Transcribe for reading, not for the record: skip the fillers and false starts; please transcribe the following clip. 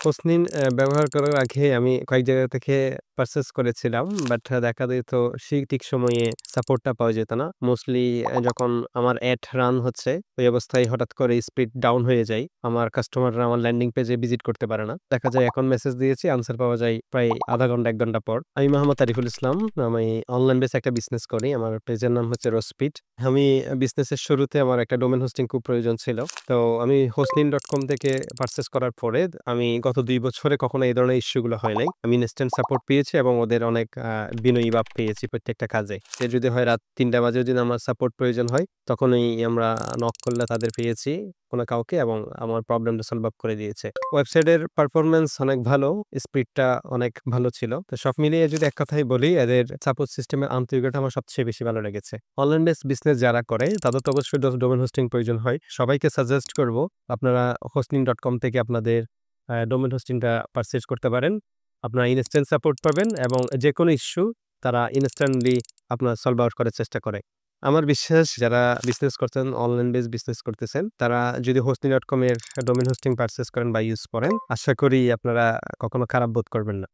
হোসনিন ব্যবহার করার আগে আমি কয়েক জায়গা থেকে পারচেজ করেছিলাম। বাট দেখা যেত ঠিক সময়ে সাপোর্টটা পাওয়া যেত না। মোস্টলি যখন আমার এড রান হচ্ছে, ওই অবস্থায় হঠাৎ করে স্পিড ডাউন হয়ে যায়। আমার কাস্টমাররা আমার ল্যান্ডিং পেজে ভিজিট করতে পারে না। দেখা যায় এখন মেসেজ দিয়েছি, আনসার পাওয়া যায় প্রায় ০.৫ ঘন্টা ১ ঘন্টা পর। আমি মোহাম্মদ আরিফুল ইসলাম। আমি অনলাইন বেস একটা বিজনেস করি। আমার পেজের নাম হচ্ছে রোস্পিড। আমি বিজনেসের শুরুতে আমার একটা ডোমেইন হোস্টিং খুব প্রয়োজন ছিল। তো আমি hosting.com থেকে পারচেজ করার পরে আমি গত ২ বছরে কখনো এই ধরনের ইস্যু গুলো হয় নাই। আমি ইনস্ট্যান্ট সাপোর্ট পেয়েছি এবং ওদের অনেক বিনয়ী ভাব পেয়েছি প্রত্যেকটা কাজে। যে যদি হয় রাত ৩টা বাজেও যদি আমার সাপোর্ট প্রয়োজন হয়, তখনই আমরা নক করলে তাদের পেয়েছি কোন কাউকে এবং আমার প্রবলেমটা সলভ আপ করে দিয়েছে। ওয়েবসাইটের পারফরম্যান্স অনেক ভালো, স্পিডটা অনেক ভালো ছিল। তো সব মিলিয়ে যদি এক কথায় বলি, এদের সাপোর্ট সিস্টেমের আন্তরিকতা আমার সবচেয়ে বেশি ভালো লেগেছে। অনলাইন বেস বিজনেস যারা করে তাদের তো অবশ্যই ডোমেইন হোস্টিং প্রয়োজন হয়। সবাইকে সাজেস্ট করব আপনারা hosting.com থেকে আপনাদের ডোমেইন হোস্টিংটা পারচেজ করতে পারেন। আপনারা ইনস্ট্যান্ট সাপোর্ট পাবেন এবং যেকোনো ইস্যু তারা ইনস্ট্যান্টলি আপনার সলভ আউট করার চেষ্টা করে। আমার বিশ্বাস যারা বিজনেস করছেন, অনলাইন বেস বিজনেস করতেছেন, তারা যদি hosting.com এর ডোমেইন হোস্টিং পারচেজ করেন বা ইউজ করেন, আশা করি আপনারা কখনো খারাপ বোধ করবেন না।